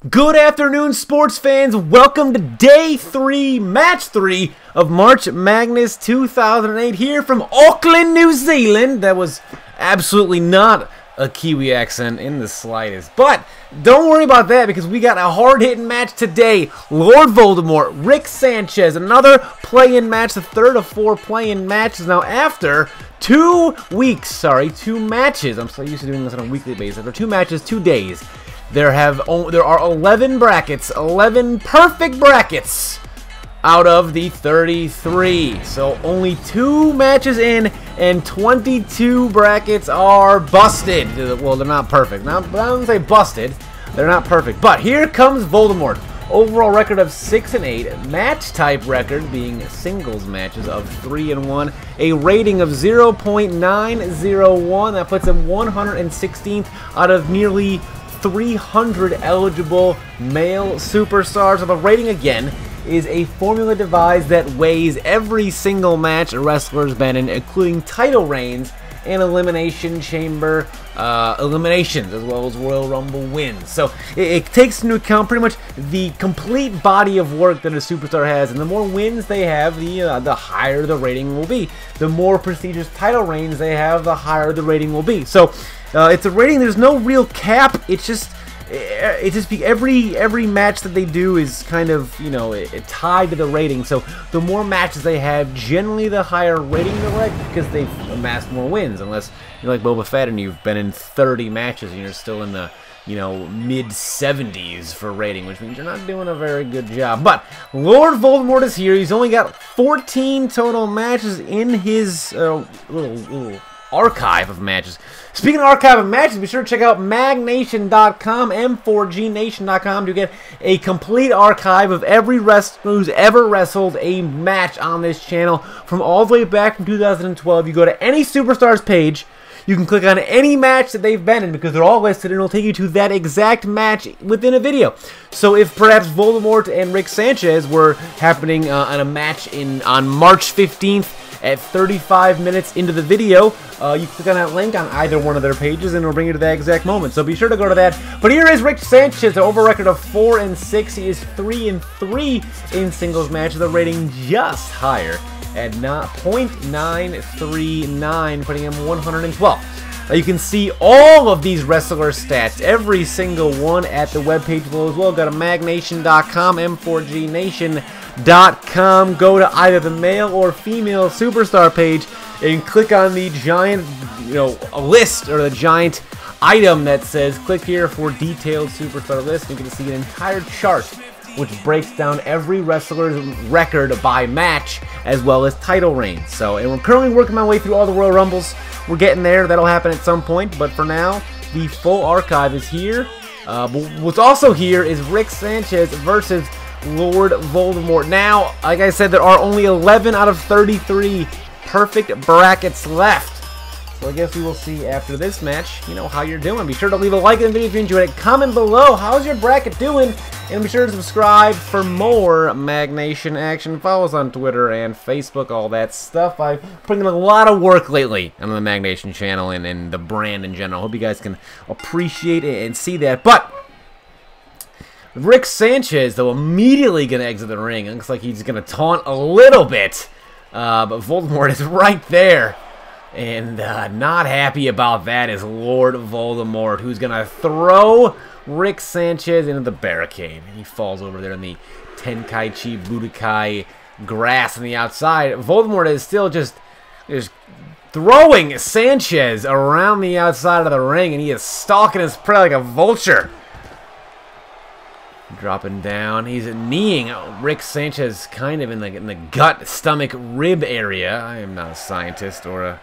Good afternoon, sports fans. Welcome to day 3, match 3 of March Madness 2008 here from Auckland, New Zealand. That was absolutely not a Kiwi accent in the slightest. But don't worry about that because we got a hard-hitting match today. Lord Voldemort, Rick Sanchez, another play-in match, the third of 4 play-in matches. Now after 2 matches. I'm so used to doing this on a weekly basis. After 2 matches, 2 days. There are 11 brackets, 11 perfect brackets out of the 33. So only 2 matches in and 22 brackets are busted. Well, they're not perfect. Now, I don't say busted. They're not perfect. But here comes Voldemort. Overall record of 6-8. Match type record being singles matches of 3-1. A rating of 0.901. That puts him 116th out of nearly 300 eligible male superstars. So the rating again is a formula devised that weighs every single match a wrestler's been in, including title reigns and elimination chamber eliminations, as well as Royal Rumble wins. So it takes into account pretty much the complete body of work that a superstar has, and the more wins they have, the higher the rating will be. The more prestigious title reigns they have, the higher the rating will be. So it's a rating. There's no real cap. It's just every match that they do is kind of, tied to the rating. So the more matches they have, generally the higher rating they'll get because they've amassed more wins. Unless you're like Boba Fett and you've been in 30 matches and you're still in the mid-70s for rating, which means you're not doing a very good job. But Lord Voldemort is here. He's only got 14 total matches in his little archive of matches. Speaking of archive of matches, be sure to check out magnation.com, M4Gnation.com to get a complete archive of every wrestler who's ever wrestled a match on this channel from all the way back from 2012. You go to any superstar's page, you can click on any match that they've been in because they're all listed, and it'll take you to that exact match within a video. So if perhaps Voldemort and Rick Sanchez were happening on a match on March 15th at 35 minutes into the video, you click on that link on either one of their pages and it'll bring you to that exact moment. So be sure to go to that. But here is Rick Sanchez, the over record of 4-6. He is 3-3 in singles matches. The rating just higher at .939, putting him 112. Now you can see all of these wrestler stats, every single one, at the webpage below as well. Go to magnation.com, M4Gnation.com. Go to either the male or female superstar page and click on the giant, list, or the giant item that says click here for detailed superstar list. You can see an entire chart which breaks down every wrestler's record by match as well as title reigns. So, and we're currently working my way through all the Royal Rumbles. We're getting there. That'll happen at some point. But for now, the full archive is here. But what's also here is Rick Sanchez versus Lord Voldemort. Now, like I said, there are only 11 out of 33 perfect brackets left. So I guess we will see after this match, how you're doing. Be sure to leave a like in the video if you enjoyed it. Comment below, how's your bracket doing? And be sure to subscribe for more Magnation action. Follow us on Twitter and Facebook, all that stuff. I've put in a lot of work lately on the Magnation channel and the brand in general. Hope you guys can appreciate it and see that. But Rick Sanchez, though, immediately going to exit the ring. It looks like he's going to taunt a little bit. But Voldemort is right there. And not happy about that is Lord Voldemort, who's going to throw Rick Sanchez into the barricade. He falls over there in the Tenkaichi Budokai grass on the outside. Voldemort is still just throwing Sanchez around the outside of the ring, and he is stalking his prey like a vulture. Dropping down. He's kneeing Rick Sanchez kind of in the gut, stomach, rib area. I am not a scientist or a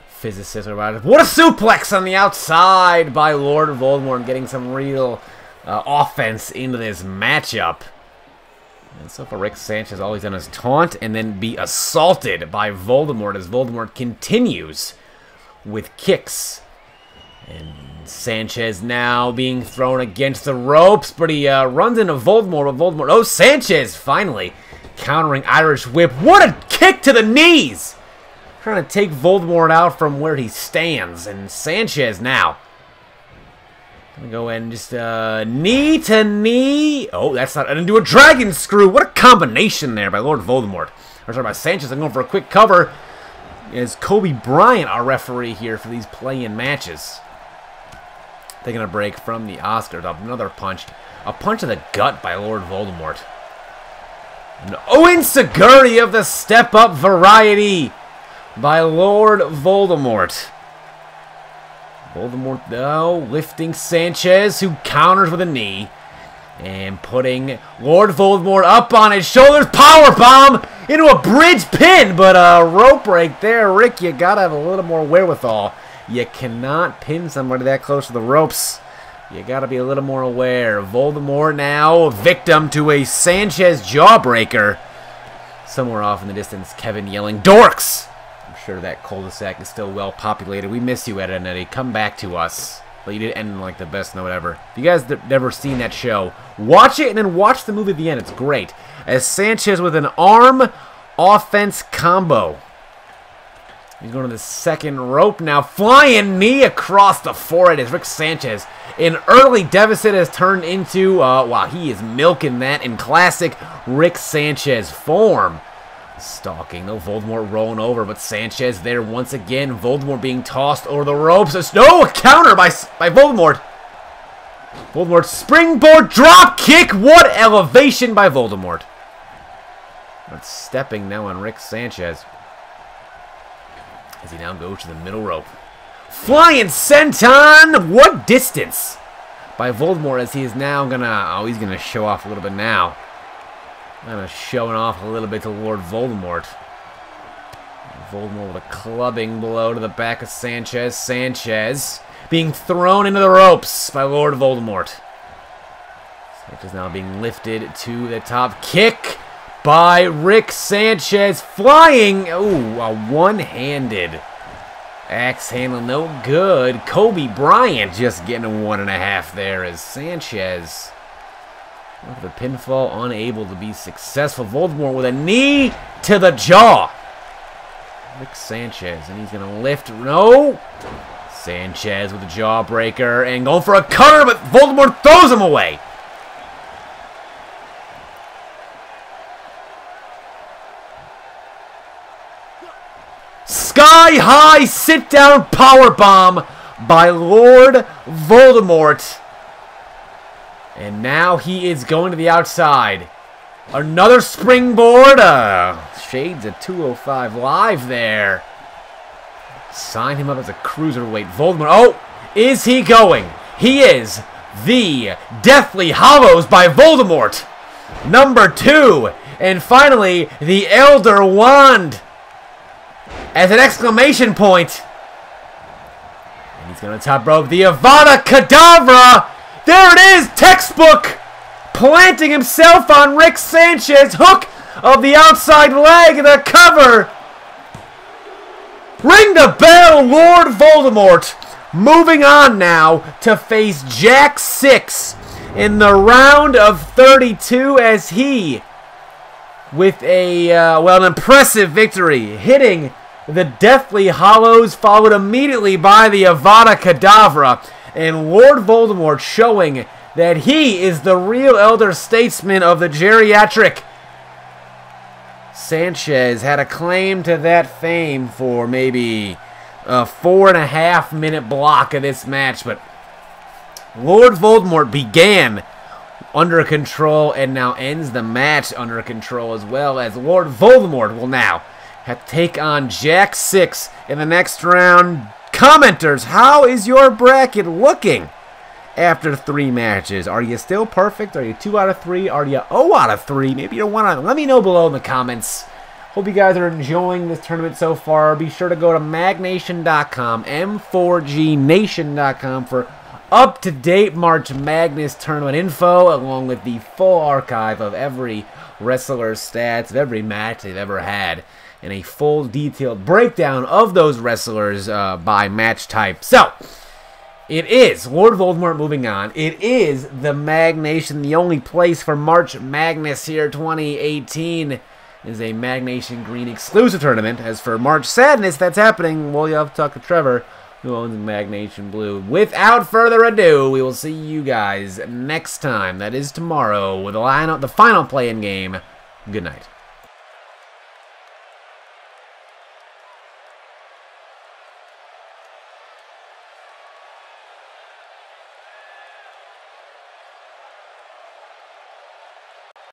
physicist or whatever. What a suplex on the outside by Lord Voldemort, getting some real offense into this matchup. And so for Rick Sanchez, all he's done is taunt and then be assaulted by Voldemort as Voldemort continues with kicks. And Sanchez now being thrown against the ropes, but he runs into Voldemort. Oh, Sanchez finally countering Irish Whip. What a kick to the knees! Trying to take Voldemort out from where he stands. And Sanchez now Gonna go ahead and just knee to knee. Oh, that's not. I didn't do a dragon screw. What a combination there by Lord Voldemort. Or sorry, by Sanchez. I'm going for a quick cover. Is Kobe Bryant our referee here for these play-in matches? Taking a break from the Oscars. Another punch. A punch to the gut by Lord Voldemort. An Owensaguri of the step-up variety by Lord Voldemort. Voldemort, though, lifting Sanchez, who counters with a knee. And putting Lord Voldemort up on his shoulders. Powerbomb into a bridge pin. But a rope break there. Rick, you gotta have a little more wherewithal. You cannot pin somebody that close to the ropes. You gotta be a little more aware. Voldemort now victim to a Sanchez jawbreaker. Somewhere off in the distance, Kevin yelling, "Dorks!" I'm sure that cul-de-sac is still well populated. We miss you, Ed and Eddie. Come back to us. But you did end like the best note ever. If you guys have never seen that show, watch it and then watch the movie at the end. It's great. As Sanchez with an arm offense combo. He's going to the second rope now. Flying knee across the forehead as Rick Sanchez, in early deficit, has turned into, wow, he is milking that in classic Rick Sanchez form. Stalking, though, Voldemort rolling over, but Sanchez there once again. Voldemort being tossed over the ropes. No, a counter by Voldemort. Voldemort springboard drop kick. What elevation by Voldemort. But stepping now on Rick Sanchez as he now goes to the middle rope. Flying senton. What distance by Voldemort as he is now gonna, he's gonna show off a little bit now. Kind of showing off a little bit to Lord Voldemort. Voldemort with a clubbing blow to the back of Sanchez. Sanchez being thrown into the ropes by Lord Voldemort. Sanchez now being lifted to the top. Kick by Rick Sanchez. Flying. Ooh, a one-handed axe handle. No good. Kobe Bryant just getting a 1.5 there as Sanchez, with the pinfall, unable to be successful. Voldemort with a knee to the jaw. Rick Sanchez, and he's going to lift. No. Sanchez with a jawbreaker and going for a cutter, but Voldemort throws him away. Sky high sit down powerbomb by Lord Voldemort. And now he is going to the outside. Another springboard. Shades of 205 live there. Sign him up as a cruiserweight. Voldemort. Oh, is he going? He is. The Deathly Hallows by Voldemort. Number 2. And finally, the Elder Wand. As an exclamation point. And he's going to top rope. The Avada Kedavra. There it is, textbook, planting himself on Rick Sanchez, hook of the outside leg, the cover. Ring the bell, Lord Voldemort. Moving on now to face Jack 6 in the round of 32 as he, with a, well, an impressive victory, hitting the Deathly Hallows, followed immediately by the Avada Kedavra. And Lord Voldemort showing that he is the real elder statesman of the geriatric. Sanchez had a claim to that fame for maybe a 4.5-minute block of this match, but Lord Voldemort began under control and now ends the match under control as well, as Lord Voldemort will now have to take on Jack 6 in the next round. Commenters, how is your bracket looking after 3 matches? Are you still perfect? Are you 2 out of 3? Are you 0 out of 3? Maybe you're 1 out. Let me know below in the comments. Hope you guys are enjoying this tournament so far. Be sure to go to magnation.com, m4gnation.com for up-to-date March Madness tournament info, along with the full archive of every wrestler's stats of every match they've ever had, and a full detailed breakdown of those wrestlers by match type. So, it is Lord Voldemort moving on. It is the Magnation, the only place for March Madness here 2018 is a Magnation Green exclusive tournament. As for March Sadness, that's happening, well, you'll have to talk to Trevor who owns Magnation Blue. Without further ado, we will see you guys next time. That is tomorrow with the final play-in game. Good night.